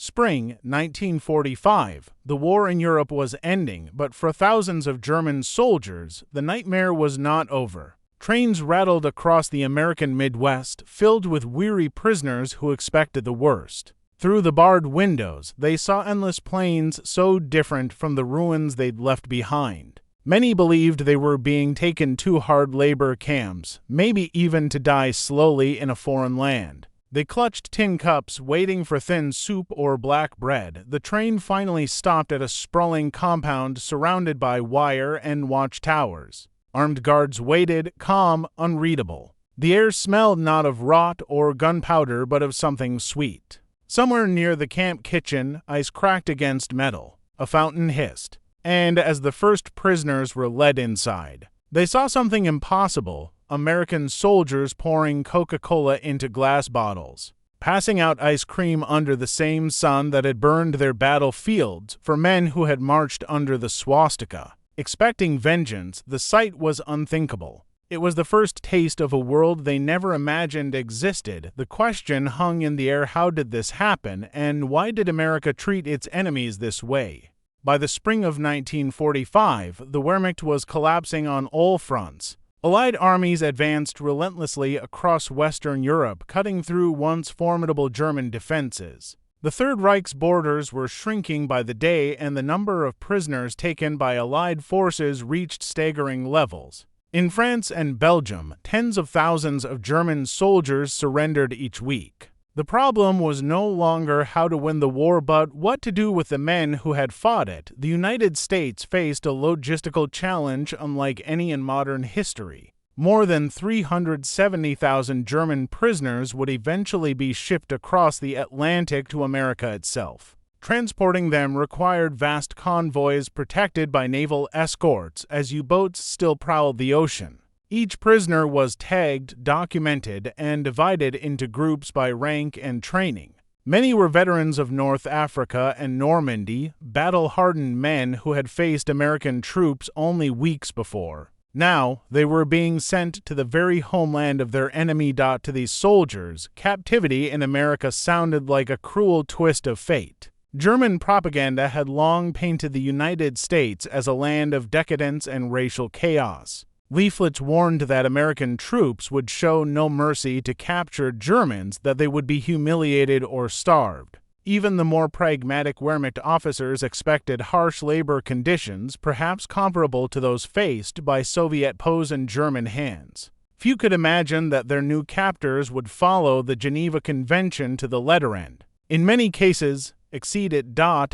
Spring 1945. The war in Europe was ending, but for thousands of German soldiers, the nightmare was not over. Trains rattled across the American Midwest, filled with weary prisoners who expected the worst. Through the barred windows, they saw endless plains so different from the ruins they'd left behind. Many believed they were being taken to hard labor camps, maybe even to die slowly in a foreign land. They clutched tin cups, waiting for thin soup or black bread. The train finally stopped at a sprawling compound surrounded by wire and watchtowers. Armed guards waited, calm, unreadable. The air smelled not of rot or gunpowder, but of something sweet. Somewhere near the camp kitchen, ice cracked against metal. A fountain hissed. And as the first prisoners were led inside, they saw something impossible: American soldiers pouring Coca-Cola into glass bottles, passing out ice cream under the same sun that had burned their battlefields for men who had marched under the swastika. Expecting vengeance, the sight was unthinkable. It was the first taste of a world they never imagined existed. The question hung in the air: how did this happen, and why did America treat its enemies this way? By the spring of 1945, the Wehrmacht was collapsing on all fronts. Allied armies advanced relentlessly across Western Europe, cutting through once formidable German defenses. The Third Reich's borders were shrinking by the day, and the number of prisoners taken by Allied forces reached staggering levels. In France and Belgium, tens of thousands of German soldiers surrendered each week. The problem was no longer how to win the war, but what to do with the men who had fought it. The United States faced a logistical challenge unlike any in modern history. More than 370,000 German prisoners would eventually be shipped across the Atlantic to America itself. Transporting them required vast convoys protected by naval escorts as U-boats still prowled the ocean. Each prisoner was tagged, documented, and divided into groups by rank and training. Many were veterans of North Africa and Normandy, battle-hardened men who had faced American troops only weeks before. Now, they were being sent to the very homeland of their enemy. To these soldiers, captivity in America sounded like a cruel twist of fate. German propaganda had long painted the United States as a land of decadence and racial chaos. Leaflets warned that American troops would show no mercy to captured Germans, that they would be humiliated or starved. Even the more pragmatic Wehrmacht officers expected harsh labor conditions, perhaps comparable to those faced by Soviet POWs in German hands. Few could imagine that their new captors would follow the Geneva Convention to the letter end. In many cases, exceed it.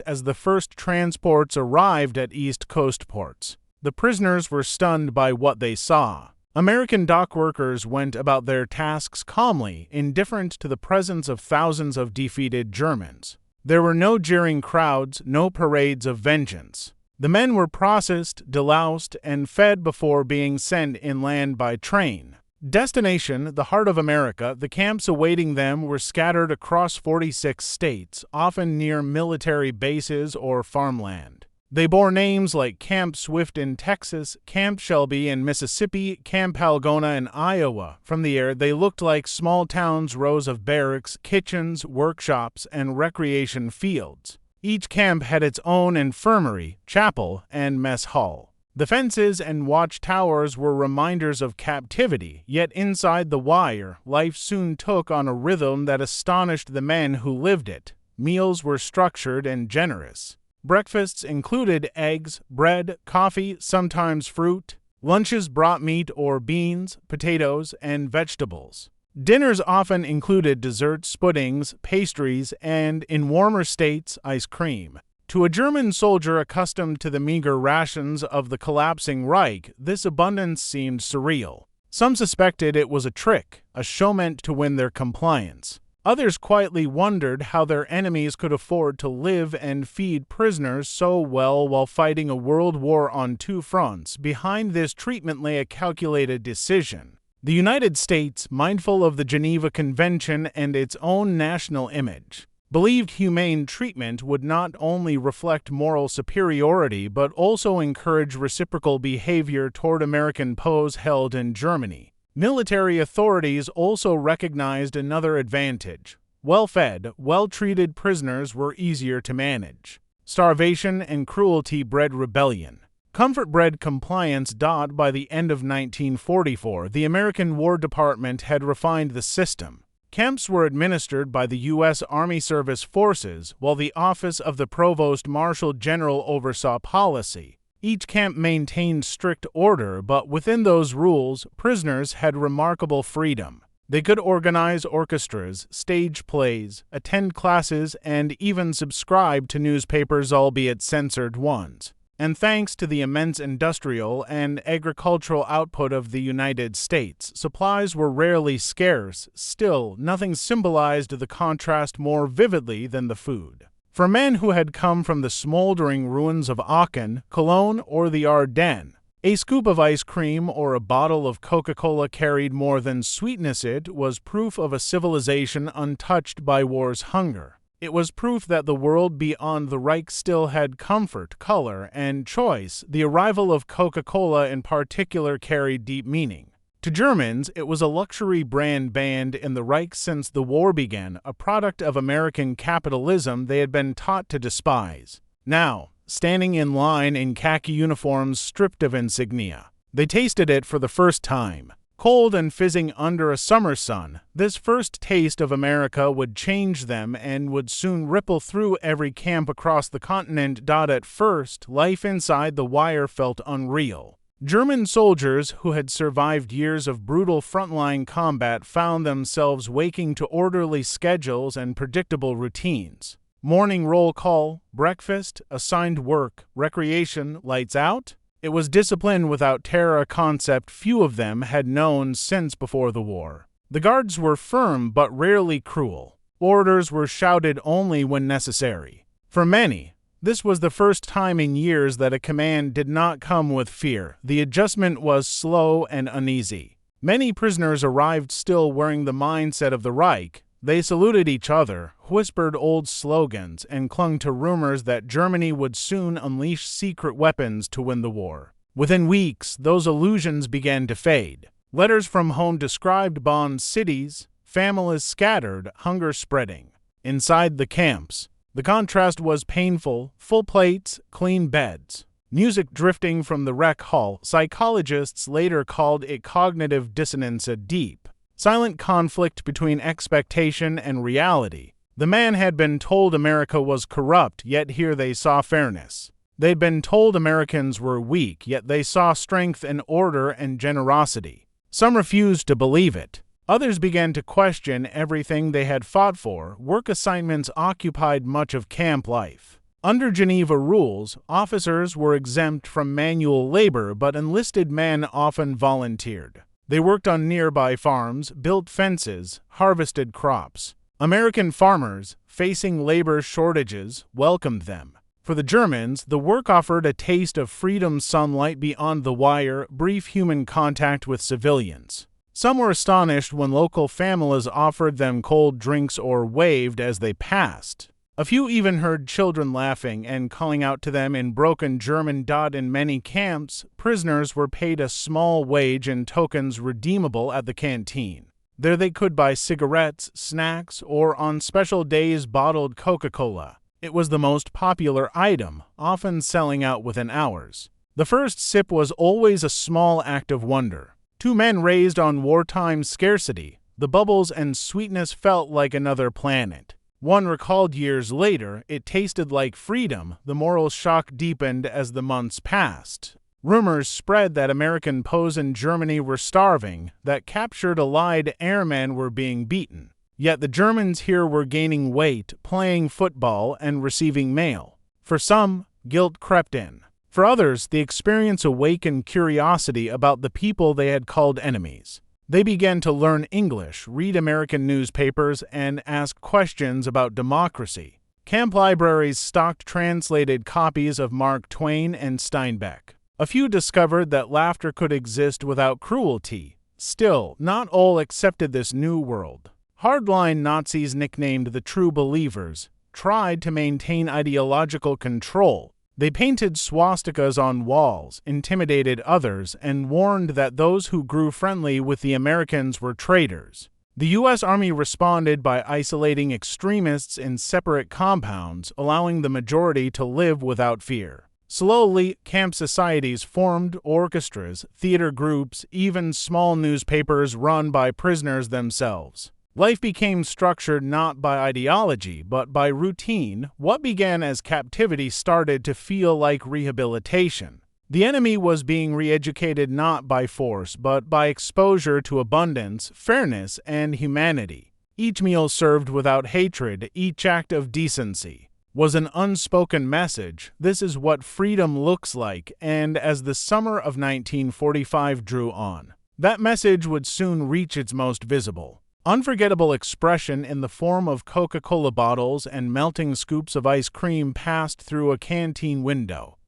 As the first transports arrived at East Coast ports, the prisoners were stunned by what they saw. American dock workers went about their tasks calmly, indifferent to the presence of thousands of defeated Germans. There were no jeering crowds, no parades of vengeance. The men were processed, deloused, and fed before being sent inland by train. Destination: the heart of America. The camps awaiting them were scattered across 46 states, often near military bases or farmland. They bore names like Camp Swift in Texas, Camp Shelby in Mississippi, Camp Algona in Iowa. From the air, they looked like small towns, rows of barracks, kitchens, workshops, and recreation fields. Each camp had its own infirmary, chapel, and mess hall. The fences and watchtowers were reminders of captivity, yet inside the wire, life soon took on a rhythm that astonished the men who lived it. Meals were structured and generous. Breakfasts included eggs, bread, coffee, sometimes fruit. Lunches brought meat or beans, potatoes, and vegetables. Dinners often included desserts, puddings, pastries, and, in warmer states, ice cream. To a German soldier accustomed to the meager rations of the collapsing Reich, this abundance seemed surreal. Some suspected it was a trick, a show meant to win their compliance. Others quietly wondered how their enemies could afford to live and feed prisoners so well while fighting a world war on two fronts. Behind this treatment lay a calculated decision. The United States, mindful of the Geneva Convention and its own national image, believed humane treatment would not only reflect moral superiority but also encourage reciprocal behavior toward American POWs held in Germany. Military authorities also recognized another advantage. Well-fed, well-treated prisoners were easier to manage. Starvation and cruelty bred rebellion. Comfort bred compliance. By the end of 1944, the American War Department had refined the system. Camps were administered by the U.S. Army Service Forces, while the Office of the Provost Marshal General oversaw policy. Each camp maintained strict order, but within those rules, prisoners had remarkable freedom. They could organize orchestras, stage plays, attend classes, and even subscribe to newspapers, albeit censored ones. And thanks to the immense industrial and agricultural output of the United States, supplies were rarely scarce. Still, nothing symbolized the contrast more vividly than the food. For men who had come from the smoldering ruins of Aachen, Cologne, or the Ardennes, a scoop of ice cream or a bottle of Coca-Cola carried more than sweetness. It was proof of a civilization untouched by war's hunger. It was proof that the world beyond the Reich still had comfort, color, and choice. The arrival of Coca-Cola in particular carried deep meaning. To Germans, it was a luxury brand banned in the Reich since the war began, a product of American capitalism they had been taught to despise. Now, standing in line in khaki uniforms stripped of insignia, they tasted it for the first time. Cold and fizzing under a summer sun, this first taste of America would change them and would soon ripple through every camp across the continent. At first, life inside the wire felt unreal. German soldiers who had survived years of brutal frontline combat found themselves waking to orderly schedules and predictable routines. Morning roll call, breakfast, assigned work, recreation, lights out. It was discipline without terror, a concept few of them had known since before the war. The guards were firm but rarely cruel. Orders were shouted only when necessary. For many, this was the first time in years that a command did not come with fear. The adjustment was slow and uneasy. Many prisoners arrived still wearing the mindset of the Reich. They saluted each other, whispered old slogans, and clung to rumors that Germany would soon unleash secret weapons to win the war. Within weeks, those illusions began to fade. Letters from home described bombed cities, families scattered, hunger spreading. Inside the camps, the contrast was painful: full plates, clean beds, music drifting from the rec hall. Psychologists later called it cognitive dissonance, a deep, silent conflict between expectation and reality. The man had been told America was corrupt, yet here they saw fairness. They'd been told Americans were weak, yet they saw strength and order and generosity. Some refused to believe it. Others began to question everything they had fought for. Work assignments occupied much of camp life. Under Geneva rules, officers were exempt from manual labor, but enlisted men often volunteered. They worked on nearby farms, built fences, harvested crops. American farmers, facing labor shortages, welcomed them. For the Germans, the work offered a taste of freedom, sunlight beyond the wire, brief human contact with civilians. Some were astonished when local families offered them cold drinks or waved as they passed. A few even heard children laughing and calling out to them in broken German. In many camps, prisoners were paid a small wage and tokens redeemable at the canteen. There they could buy cigarettes, snacks, or on special days bottled Coca-Cola. It was the most popular item, often selling out within hours. The first sip was always a small act of wonder. Two men raised on wartime scarcity, the bubbles and sweetness felt like another planet. One recalled years later, it tasted like freedom. The moral shock deepened as the months passed. Rumors spread that American POs in Germany were starving, that captured Allied airmen were being beaten. Yet the Germans here were gaining weight, playing football, and receiving mail. For some, guilt crept in. For others, the experience awakened curiosity about the people they had called enemies. They began to learn English, read American newspapers, and ask questions about democracy. Camp libraries stocked translated copies of Mark Twain and Steinbeck. A few discovered that laughter could exist without cruelty. Still, not all accepted this new world. Hardline Nazis, nicknamed the True Believers, tried to maintain ideological control. They painted swastikas on walls, intimidated others, and warned that those who grew friendly with the Americans were traitors. The U.S. Army responded by isolating extremists in separate compounds, allowing the majority to live without fear. Slowly, camp societies formed, orchestras, theater groups, even small newspapers run by prisoners themselves. Life became structured not by ideology, but by routine. What began as captivity started to feel like rehabilitation. The enemy was being re-educated not by force, but by exposure to abundance, fairness, and humanity. Each meal served without hatred, each act of decency, was an unspoken message. This is what freedom looks like, and as the summer of 1945 drew on, that message would soon reach its most visible, unforgettable expression in the form of Coca-Cola bottles and melting scoops of ice cream passed through a canteen window.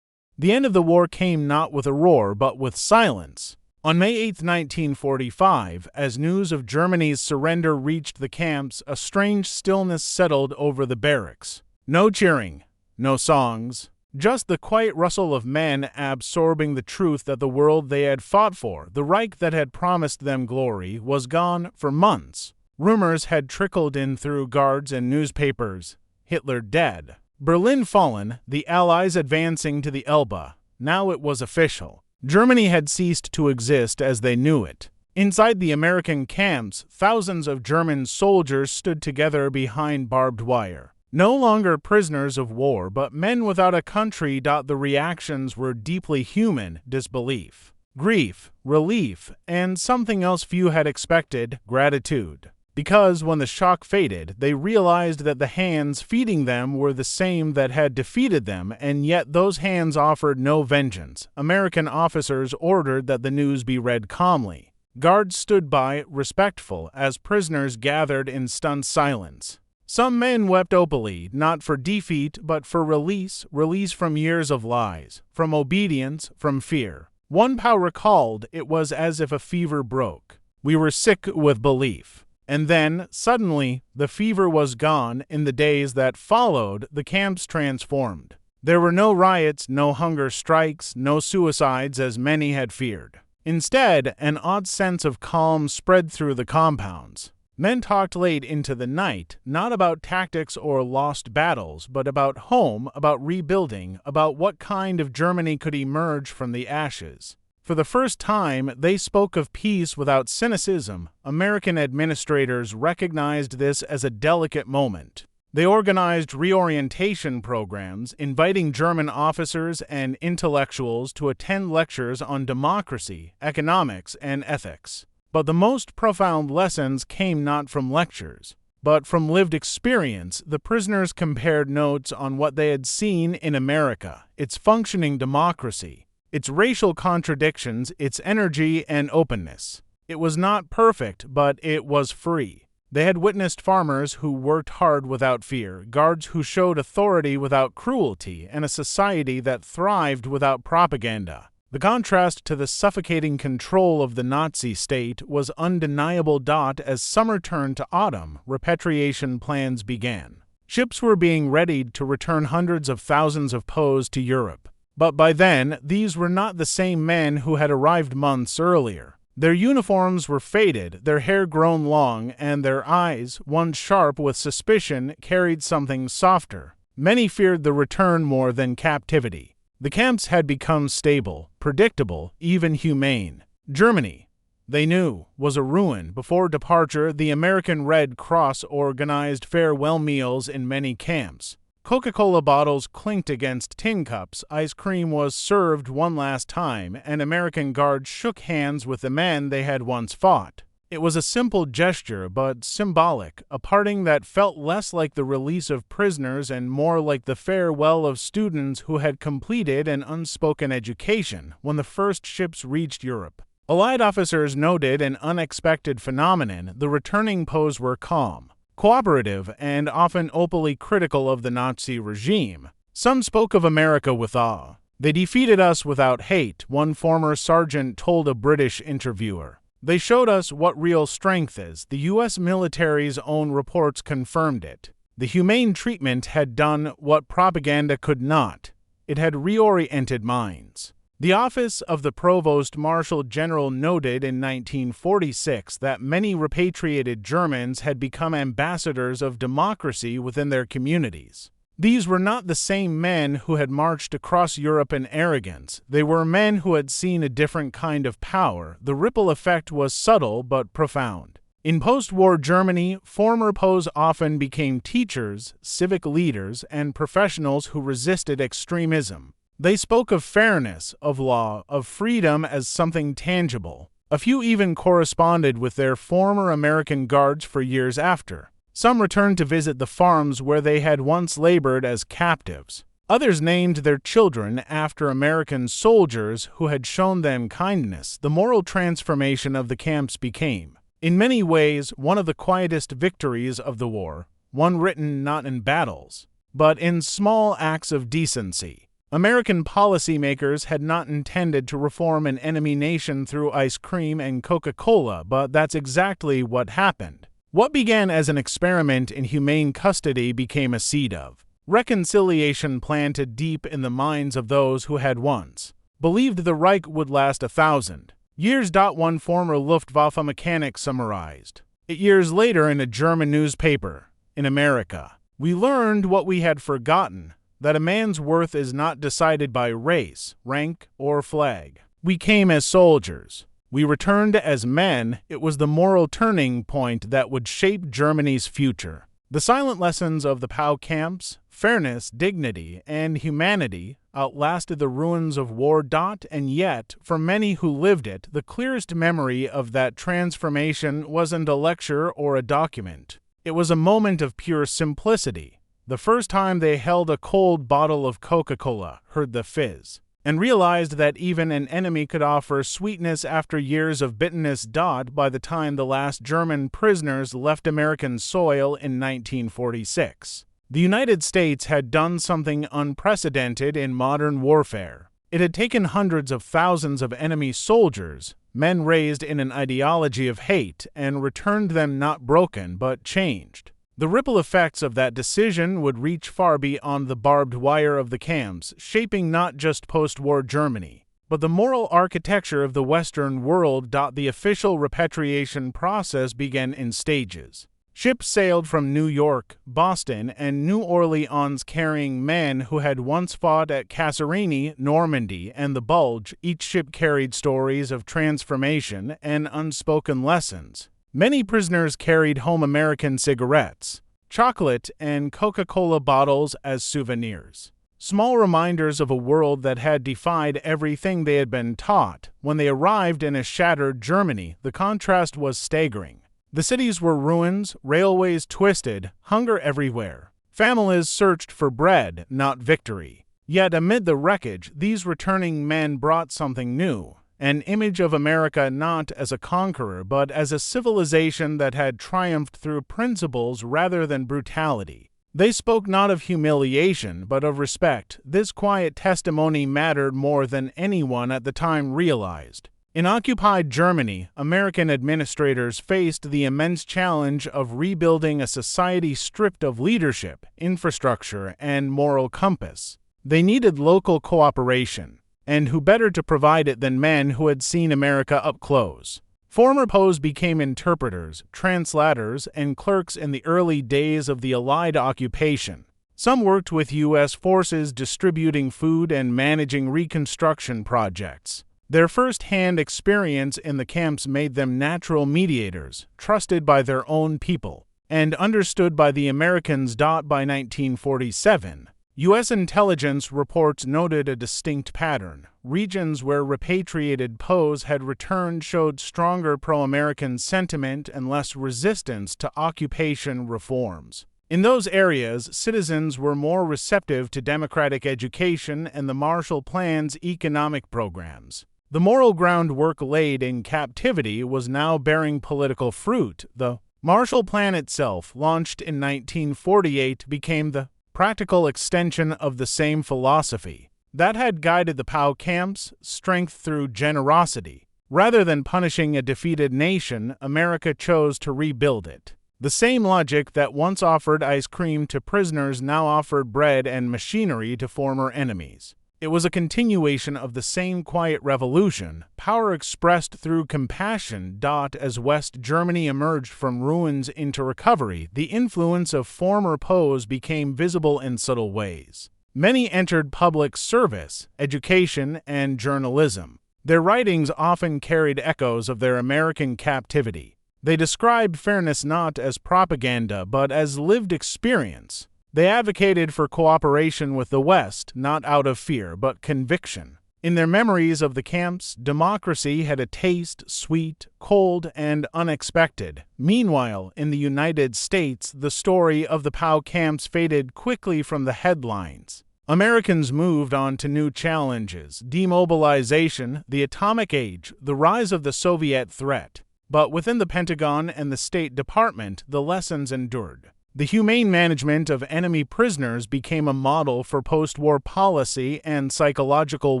The end of the war came not with a roar, but with silence. On May 8, 1945, as news of Germany's surrender reached the camps, a strange stillness settled over the barracks. No cheering, no songs, just the quiet rustle of men absorbing the truth that the world they had fought for, the Reich that had promised them glory, was gone for months. Rumors had trickled in through guards and newspapers. Hitler dead. Berlin fallen, the Allies advancing to the Elbe. Now it was official. Germany had ceased to exist as they knew it. Inside the American camps, thousands of German soldiers stood together behind barbed wire. No longer prisoners of war, but men without a country. The reactions were deeply human: disbelief, grief, relief, and something else few had expected: gratitude. Because when the shock faded, they realized that the hands feeding them were the same that had defeated them, and yet those hands offered no vengeance. American officers ordered that the news be read calmly. Guards stood by, respectful, as prisoners gathered in stunned silence. Some men wept openly, not for defeat, but for release from years of lies, from obedience, from fear. One POW recalled, "It was as if a fever broke. We were sick with belief." And then, suddenly, the fever was gone. In the days that followed, the camps transformed. There were no riots, no hunger strikes, no suicides as many had feared. Instead, an odd sense of calm spread through the compounds. Men talked late into the night, not about tactics or lost battles, but about home, about rebuilding, about what kind of Germany could emerge from the ashes. For the first time, they spoke of peace without cynicism. American administrators recognized this as a delicate moment. They organized reorientation programs, inviting German officers and intellectuals to attend lectures on democracy, economics, and ethics. But the most profound lessons came not from lectures, but from lived experience. The prisoners compared notes on what they had seen in America, its functioning democracy, its racial contradictions, its energy and openness. It was not perfect, but it was free. They had witnessed farmers who worked hard without fear, guards who showed authority without cruelty, and a society that thrived without propaganda. The contrast to the suffocating control of the Nazi state was undeniable. As summer turned to autumn, repatriation plans began. Ships were being readied to return hundreds of thousands of POWs to Europe. But by then, these were not the same men who had arrived months earlier. Their uniforms were faded, their hair grown long, and their eyes, once sharp with suspicion, carried something softer. Many feared the return more than captivity. The camps had become stable, predictable, even humane. Germany, they knew, was a ruin. Before departure, the American Red Cross organized farewell meals in many camps. Coca-Cola bottles clinked against tin cups, ice cream was served one last time, and American guards shook hands with the men they had once fought. It was a simple gesture, but symbolic, a parting that felt less like the release of prisoners and more like the farewell of students who had completed an unspoken education when the first ships reached Europe. Allied officers noted an unexpected phenomenon: the returning POWs were calm, cooperative, and often openly critical of the Nazi regime. Some spoke of America with awe. "They defeated us without hate," one former sergeant told a British interviewer. "They showed us what real strength is." The U.S. military's own reports confirmed it. The humane treatment had done what propaganda could not. It had reoriented minds. The office of the Provost Marshal General noted in 1946 that many repatriated Germans had become ambassadors of democracy within their communities. These were not the same men who had marched across Europe in arrogance. They were men who had seen a different kind of power. The ripple effect was subtle but profound. In post-war Germany, former POWs often became teachers, civic leaders, and professionals who resisted extremism. They spoke of fairness, of law, of freedom as something tangible. A few even corresponded with their former American guards for years after. Some returned to visit the farms where they had once labored as captives. Others named their children after American soldiers who had shown them kindness. The moral transformation of the camps became, in many ways, one of the quietest victories of the war, one written not in battles, but in small acts of decency. American policymakers had not intended to reform an enemy nation through ice cream and Coca-Cola, but that's exactly what happened. What began as an experiment in humane custody became a seed of reconciliation planted deep in the minds of those who had once believed the Reich would last 1,000 years. One former Luftwaffe mechanic summarized it years later in a German newspaper. In America, we learned what we had forgotten, that a man's worth is not decided by race, rank, or flag. We came as soldiers. We returned as men. It was the moral turning point that would shape Germany's future. The silent lessons of the POW camps, fairness, dignity, and humanity, outlasted the ruins of war. And yet, for many who lived it, the clearest memory of that transformation wasn't a lecture or a document. It was a moment of pure simplicity. The first time they held a cold bottle of Coca-Cola, heard the fizz, and realized that even an enemy could offer sweetness after years of bitterness. By the time the last German prisoners left American soil in 1946, the United States had done something unprecedented in modern warfare. It had taken hundreds of thousands of enemy soldiers, men raised in an ideology of hate, and returned them not broken but changed. The ripple effects of that decision would reach far beyond the barbed wire of the camps, shaping not just post-war Germany, but the moral architecture of the Western world. The official repatriation process began in stages. Ships sailed from New York, Boston, and New Orleans carrying men who had once fought at Kasserine, Normandy, and the Bulge. Each ship carried stories of transformation and unspoken lessons. Many prisoners carried home American cigarettes, chocolate, and Coca-Cola bottles as souvenirs. Small reminders of a world that had defied everything they had been taught. When they arrived in a shattered Germany, the contrast was staggering. The cities were ruins, railways twisted, hunger everywhere. Families searched for bread, not victory. Yet amid the wreckage, these returning men brought something new. An image of America not as a conqueror, but as a civilization that had triumphed through principles rather than brutality. They spoke not of humiliation, but of respect. This quiet testimony mattered more than anyone at the time realized. In occupied Germany, American administrators faced the immense challenge of rebuilding a society stripped of leadership, infrastructure, and moral compass. They needed local cooperation. And who better to provide it than men who had seen America up close? Former POWs became interpreters, translators, and clerks in the early days of the Allied occupation. Some worked with U.S. forces distributing food and managing reconstruction projects. Their first-hand experience in the camps made them natural mediators, trusted by their own people, and understood by the Americans. By 1947, U.S. intelligence reports noted a distinct pattern. Regions where repatriated POWs had returned showed stronger pro-American sentiment and less resistance to occupation reforms. In those areas, citizens were more receptive to democratic education and the Marshall Plan's economic programs. The moral groundwork laid in captivity was now bearing political fruit. The Marshall Plan itself, launched in 1948, became the practical extension of the same philosophy that had guided the POW camps: strength through generosity. Rather than punishing a defeated nation, America chose to rebuild it. The same logic that once offered ice cream to prisoners now offered bread and machinery to former enemies. It was a continuation of the same quiet revolution, power expressed through compassion. As West Germany emerged from ruins into recovery, the influence of former POWs became visible in subtle ways. Many entered public service, education, and journalism. Their writings often carried echoes of their American captivity. They described fairness not as propaganda but as lived experience. They advocated for cooperation with the West, not out of fear but conviction. In their memories of the camps, democracy had a taste, sweet, cold, and unexpected. Meanwhile, in the United States, the story of the POW camps faded quickly from the headlines. Americans moved on to new challenges: demobilization, the atomic age, the rise of the Soviet threat. But within the Pentagon and the State Department, the lessons endured. The humane management of enemy prisoners became a model for post-war policy and psychological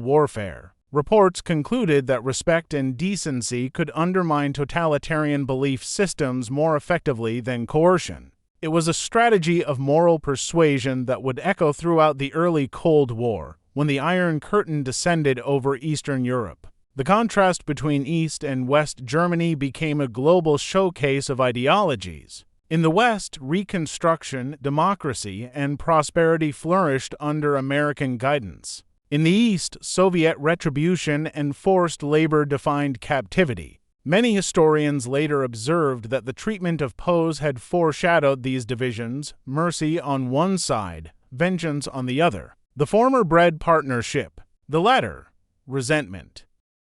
warfare. Reports concluded that respect and decency could undermine totalitarian belief systems more effectively than coercion. It was a strategy of moral persuasion that would echo throughout the early Cold War, when the Iron Curtain descended over Eastern Europe. The contrast between East and West Germany became a global showcase of ideologies. In the West, Reconstruction, democracy, and prosperity flourished under American guidance. In the East, Soviet retribution and forced labor defined captivity. Many historians later observed that the treatment of POWs had foreshadowed these divisions: mercy on one side, vengeance on the other. The former bred partnership, the latter, resentment.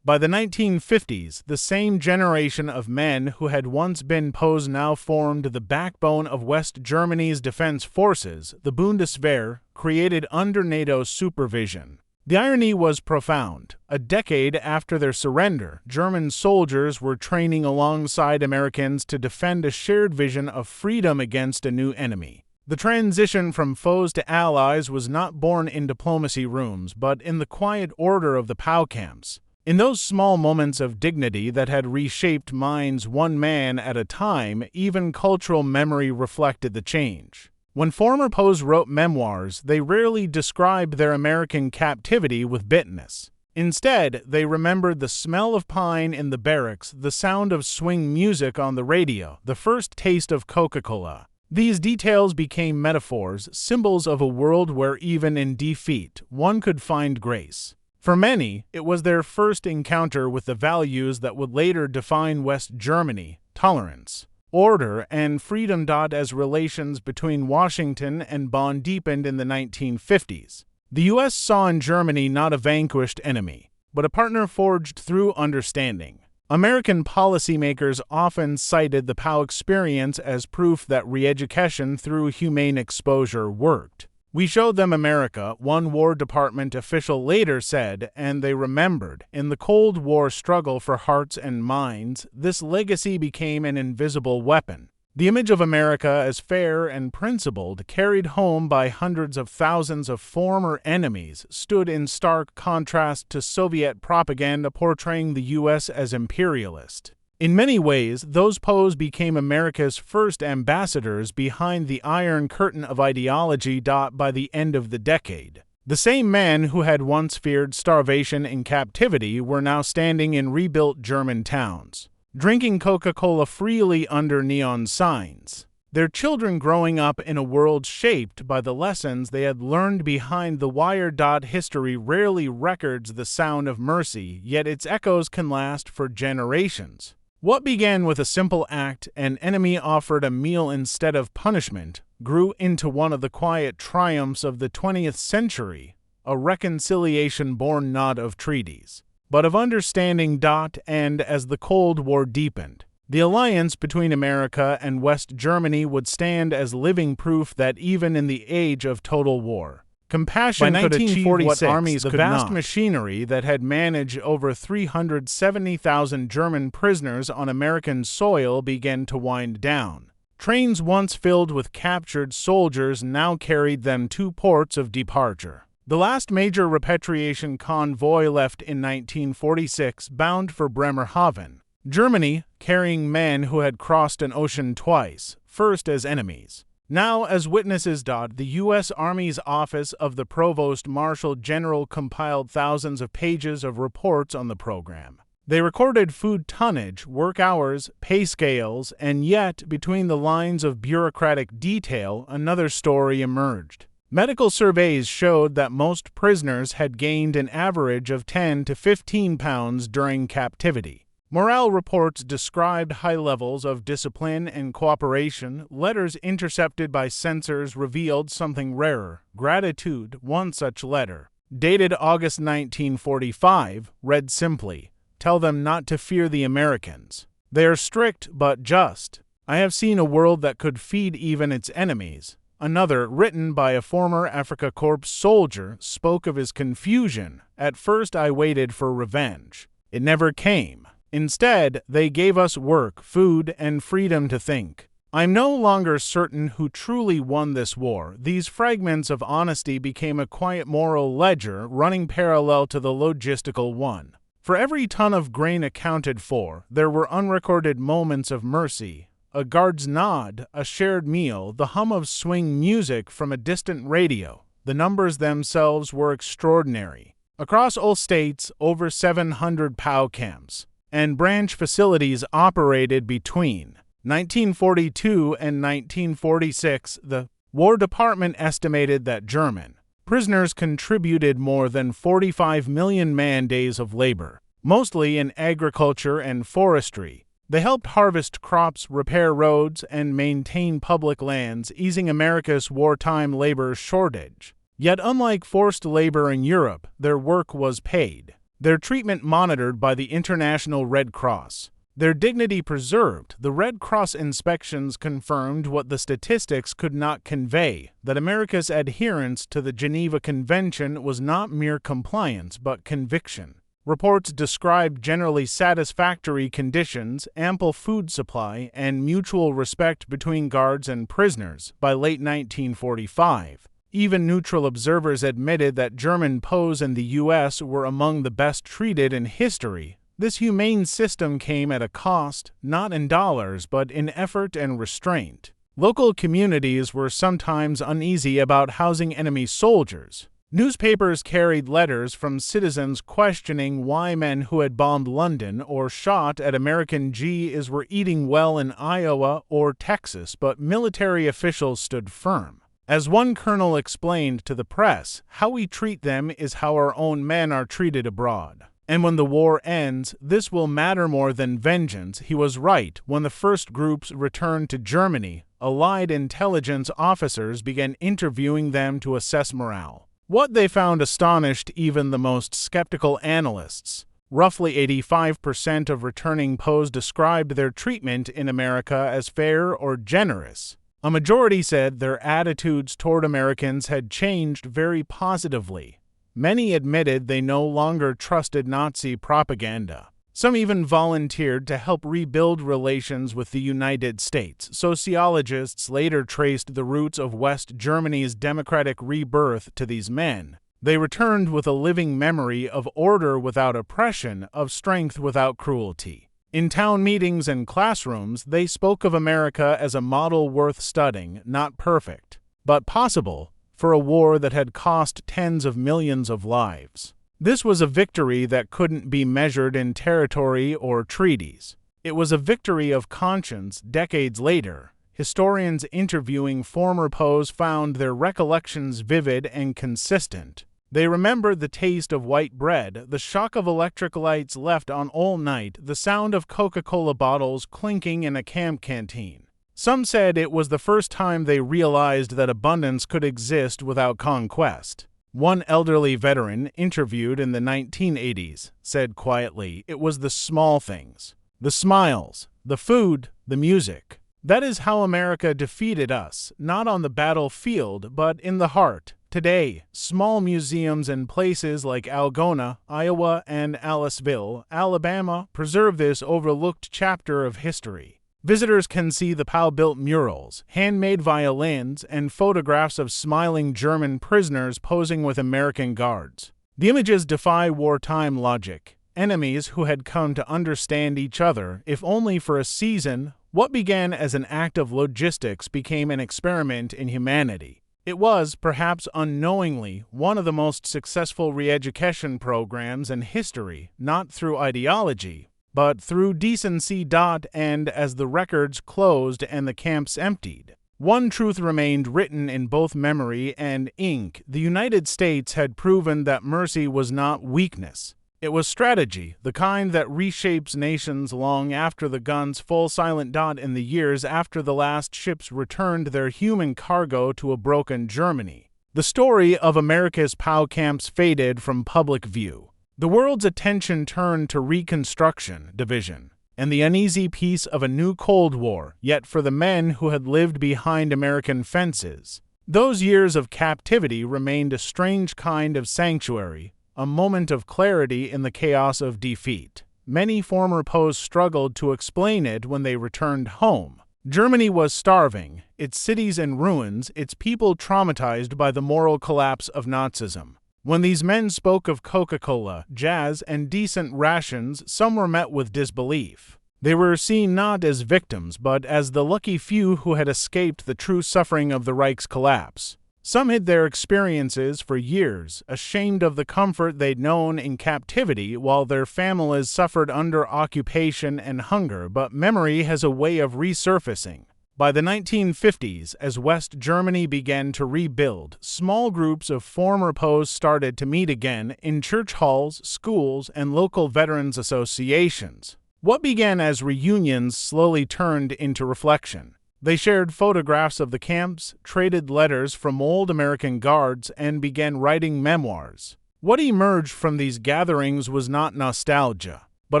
By the 1950s, the same generation of men who had once been POWs now formed the backbone of West Germany's defense forces, the Bundeswehr, created under NATO's supervision. The irony was profound. A decade after their surrender, German soldiers were training alongside Americans to defend a shared vision of freedom against a new enemy. The transition from foes to allies was not born in diplomacy rooms, but in the quiet order of the POW camps. In those small moments of dignity that had reshaped minds one man at a time, even cultural memory reflected the change. When former POWs wrote memoirs, they rarely described their American captivity with bitterness. Instead, they remembered the smell of pine in the barracks, the sound of swing music on the radio, the first taste of Coca-Cola. These details became metaphors, symbols of a world where even in defeat, one could find grace. For many, it was their first encounter with the values that would later define West Germany: tolerance, order, and freedom. As relations between Washington and Bonn deepened in the 1950s, the U.S. saw in Germany not a vanquished enemy, but a partner forged through understanding. American policymakers often cited the POW experience as proof that re-education through humane exposure worked. "We showed them America," one War Department official later said, and they remembered. In the Cold War struggle for hearts and minds, this legacy became an invisible weapon. The image of America as fair and principled, carried home by hundreds of thousands of former enemies, stood in stark contrast to Soviet propaganda portraying the U.S. as imperialist. In many ways, those POWs became America's first ambassadors behind the Iron Curtain of ideology. By the end of the decade, the same men who had once feared starvation in captivity were now standing in rebuilt German towns, drinking Coca-Cola freely under neon signs. Their children growing up in a world shaped by the lessons they had learned behind the wire. History rarely records the sound of mercy, yet its echoes can last for generations. What began with a simple act, an enemy offered a meal instead of punishment, grew into one of the quiet triumphs of the 20th century, a reconciliation born not of treaties, but of understanding. And as the Cold War deepened, the alliance between America and West Germany would stand as living proof that even in the age of total war, compassion could achieve what armies could not. The vast machinery that had managed over 370,000 German prisoners on American soil began to wind down. Trains once filled with captured soldiers now carried them to ports of departure. The last major repatriation convoy left in 1946, bound for Bremerhaven, Germany, carrying men who had crossed an ocean twice, first as enemies, Now, as witnesses, the U.S. Army's Office of the Provost Marshal General compiled thousands of pages of reports on the program. They recorded food tonnage, work hours, pay scales, and yet, between the lines of bureaucratic detail, another story emerged. Medical surveys showed that most prisoners had gained an average of 10 to 15 pounds during captivity. Morale reports described high levels of discipline and cooperation. Letters intercepted by censors revealed something rarer. Gratitude, one such letter, dated August 1945, read simply, "Tell them not to fear the Americans. They are strict but just. I have seen a world that could feed even its enemies." Another, written by a former Afrika Korps soldier, spoke of his confusion. "At first I waited for revenge. It never came. Instead, they gave us work, food, and freedom to think. I'm no longer certain who truly won this war." These fragments of honesty became a quiet moral ledger running parallel to the logistical one. For every ton of grain accounted for, there were unrecorded moments of mercy. A guard's nod, a shared meal, the hum of swing music from a distant radio. The numbers themselves were extraordinary. Across all states, over 700 POW camps and branch facilities operated between 1942 and 1946. The War Department estimated that German prisoners contributed more than 45 million man-days of labor, mostly in agriculture and forestry. They helped harvest crops, repair roads, and maintain public lands, easing America's wartime labor shortage. Yet unlike forced labor in Europe, their work was paid. Their treatment monitored by the International Red Cross. Their dignity preserved. The Red Cross inspections confirmed what the statistics could not convey, that America's adherence to the Geneva Convention was not mere compliance but conviction. Reports described generally satisfactory conditions, ample food supply, and mutual respect between guards and prisoners. By late 1945, even neutral observers admitted that German POWs in the U.S. were among the best treated in history. This humane system came at a cost, not in dollars, but in effort and restraint. Local communities were sometimes uneasy about housing enemy soldiers. Newspapers carried letters from citizens questioning why men who had bombed London or shot at American GIs were eating well in Iowa or Texas, but military officials stood firm. As one colonel explained to the press, "How we treat them is how our own men are treated abroad. And when the war ends, this will matter more than vengeance." He was right. When the first groups returned to Germany, Allied intelligence officers began interviewing them to assess morale. What they found astonished even the most skeptical analysts. Roughly 85% of returning POWs described their treatment in America as fair or generous. A majority said their attitudes toward Americans had changed very positively. Many admitted they no longer trusted Nazi propaganda. Some even volunteered to help rebuild relations with the United States. Sociologists later traced the roots of West Germany's democratic rebirth to these men. They returned with a living memory of order without oppression, of strength without cruelty. In town meetings and classrooms, they spoke of America as a model worth studying, not perfect, but possible, for a war that had cost tens of millions of lives. This was a victory that couldn't be measured in territory or treaties. It was a victory of conscience decades later. Historians interviewing former POWs found their recollections vivid and consistent. They remembered the taste of white bread, the shock of electric lights left on all night, the sound of Coca-Cola bottles clinking in a camp canteen. Some said it was the first time they realized that abundance could exist without conquest. One elderly veteran, interviewed in the 1980s, said quietly, "It was the small things, the smiles, the food, the music. That is how America defeated us, not on the battlefield, but in the heart." Today, small museums in places like Algona, Iowa, and Aliceville, Alabama, preserve this overlooked chapter of history. Visitors can see the POW-built murals, handmade violins, and photographs of smiling German prisoners posing with American guards. The images defy wartime logic. Enemies who had come to understand each other, if only for a season, What began as an act of logistics became an experiment in humanity. It was, perhaps unknowingly, one of the most successful re-education programs in history, not through ideology, but through decency. And as the records closed and the camps emptied, one truth remained written in both memory and ink. The United States had proven that mercy was not weakness. It was strategy, the kind that reshapes nations long after the guns fall silent. In the years after the last ships returned their human cargo to a broken Germany, the story of America's POW camps faded from public view. The world's attention turned to Reconstruction, division, and the uneasy peace of a new Cold War. Yet for the men who had lived behind American fences, those years of captivity remained a strange kind of sanctuary, a moment of clarity in the chaos of defeat. Many former POWs struggled to explain it when they returned home. Germany was starving, its cities in ruins, its people traumatized by the moral collapse of Nazism. When these men spoke of Coca-Cola, jazz, and decent rations, some were met with disbelief. They were seen not as victims, but as the lucky few who had escaped the true suffering of the Reich's collapse. Some hid their experiences for years, ashamed of the comfort they'd known in captivity, while their families suffered under occupation and hunger. But memory has a way of resurfacing. By the 1950s, as West Germany began to rebuild, small groups of former POWs started to meet again in church halls, schools, and local veterans associations. What began as reunions slowly turned into reflection. They shared photographs of the camps, traded letters from old American guards, and began writing memoirs. What emerged from these gatherings was not nostalgia, but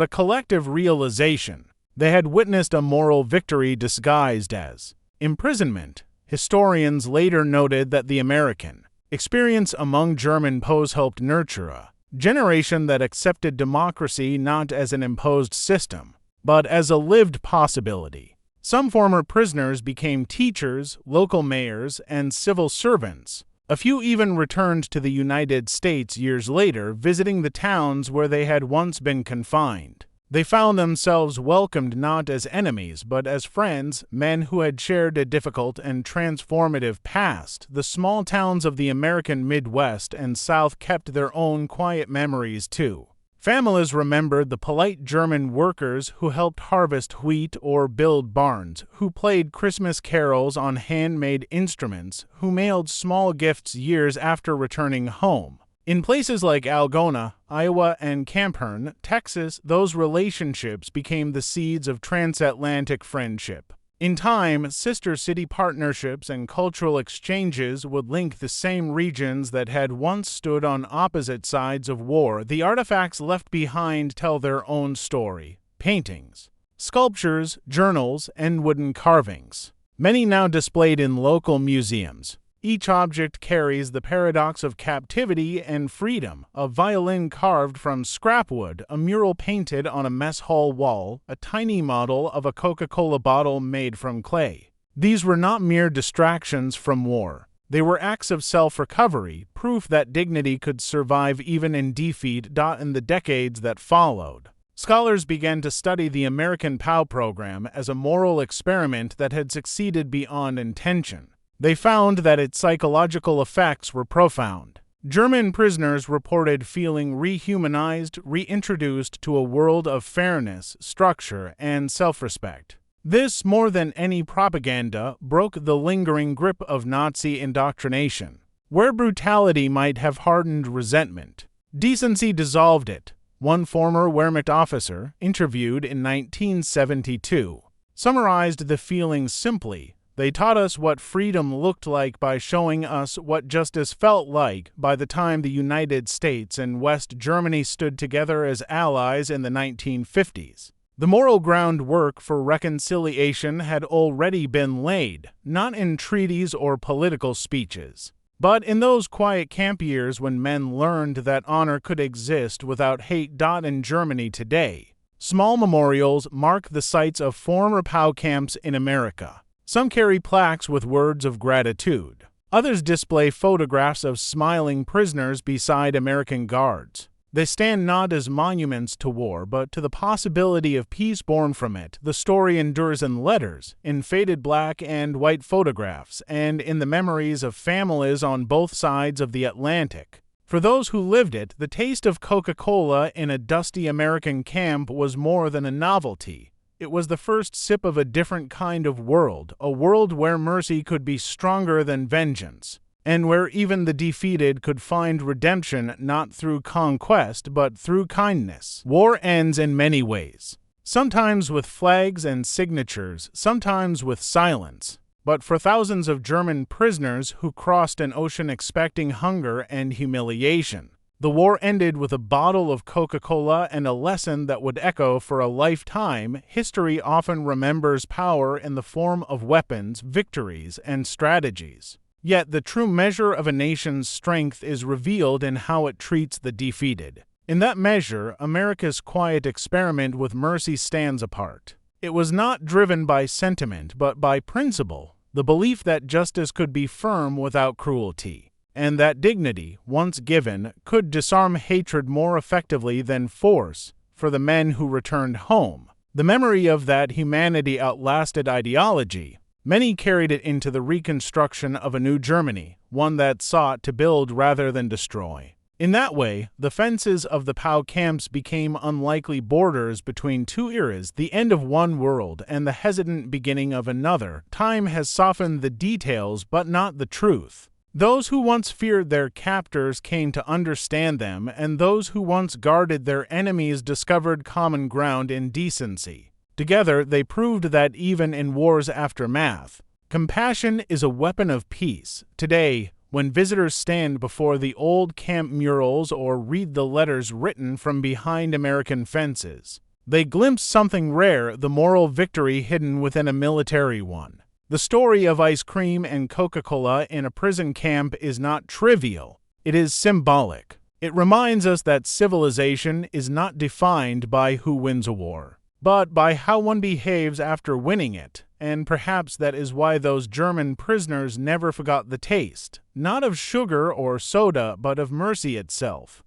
a collective realization. They had witnessed a moral victory disguised as imprisonment. Historians later noted that the American experience among German POWs helped nurture a generation that accepted democracy not as an imposed system, but as a lived possibility. Some former prisoners became teachers, local mayors, and civil servants. A few even returned to the United States years later, visiting the towns where they had once been confined. They found themselves welcomed not as enemies, but as friends, men who had shared a difficult and transformative past. The small towns of the American Midwest and South kept their own quiet memories too. Families remembered the polite German workers who helped harvest wheat or build barns, who played Christmas carols on handmade instruments, who mailed small gifts years after returning home. In places like Algona, Iowa, and Camphern, Texas, those relationships became the seeds of transatlantic friendship. In time, sister city partnerships and cultural exchanges would link the same regions that had once stood on opposite sides of war. The artifacts left behind tell their own story. Paintings, sculptures, journals, and wooden carvings. Many now displayed in local museums. Each object carries the paradox of captivity and freedom: a violin carved from scrap wood, a mural painted on a mess hall wall, a tiny model of a Coca-Cola bottle made from clay. These were not mere distractions from war. They were acts of self-recovery, proof that dignity could survive even in defeat. In the decades that followed, scholars began to study the American POW program as a moral experiment that had succeeded beyond intention. They found that its psychological effects were profound. German prisoners reported feeling rehumanized, reintroduced to a world of fairness, structure, and self-respect. This, more than any propaganda, broke the lingering grip of Nazi indoctrination. Where brutality might have hardened resentment, decency dissolved it. One former Wehrmacht officer, interviewed in 1972, summarized the feeling simply: "They taught us what freedom looked like by showing us what justice felt like." By the time the United States and West Germany stood together as allies in the 1950s, the moral groundwork for reconciliation had already been laid, not in treaties or political speeches, but in those quiet camp years when men learned that honor could exist without hate. In Germany today, small memorials mark the sites of former POW camps in America. Some carry plaques with words of gratitude. Others display photographs of smiling prisoners beside American guards. They stand not as monuments to war, but to the possibility of peace born from it. The story endures in letters, in faded black and white photographs, and in the memories of families on both sides of the Atlantic. For those who lived it, the taste of Coca-Cola in a dusty American camp was more than a novelty. It was the first sip of a different kind of world, a world where mercy could be stronger than vengeance, and where even the defeated could find redemption not through conquest but through kindness. War ends in many ways, sometimes with flags and signatures, sometimes with silence. But for thousands of German prisoners who crossed an ocean expecting hunger and humiliation, the war ended with a bottle of Coca-Cola and a lesson that would echo for a lifetime. History often remembers power in the form of weapons, victories, and strategies. Yet the true measure of a nation's strength is revealed in how it treats the defeated. In that measure, America's quiet experiment with mercy stands apart. It was not driven by sentiment, but by principle, the belief that justice could be firm without cruelty, and that dignity, once given, could disarm hatred more effectively than force. For the men who returned home, the memory of that humanity outlasted ideology. Many carried it into the reconstruction of a new Germany, one that sought to build rather than destroy. In that way, the fences of the POW camps became unlikely borders between two eras, the end of one world and the hesitant beginning of another. Time has softened the details, but not the truth. Those who once feared their captors came to understand them, and those who once guarded their enemies discovered common ground in decency. Together, they proved that even in war's aftermath, compassion is a weapon of peace. Today, when visitors stand before the old camp murals or read the letters written from behind American fences, they glimpse something rare, the moral victory hidden within a military one. The story of ice cream and Coca-Cola in a prison camp is not trivial. It is symbolic. It reminds us that civilization is not defined by who wins a war, but by how one behaves after winning it. And perhaps that is why those German prisoners never forgot the taste, not of sugar or soda, but of mercy itself.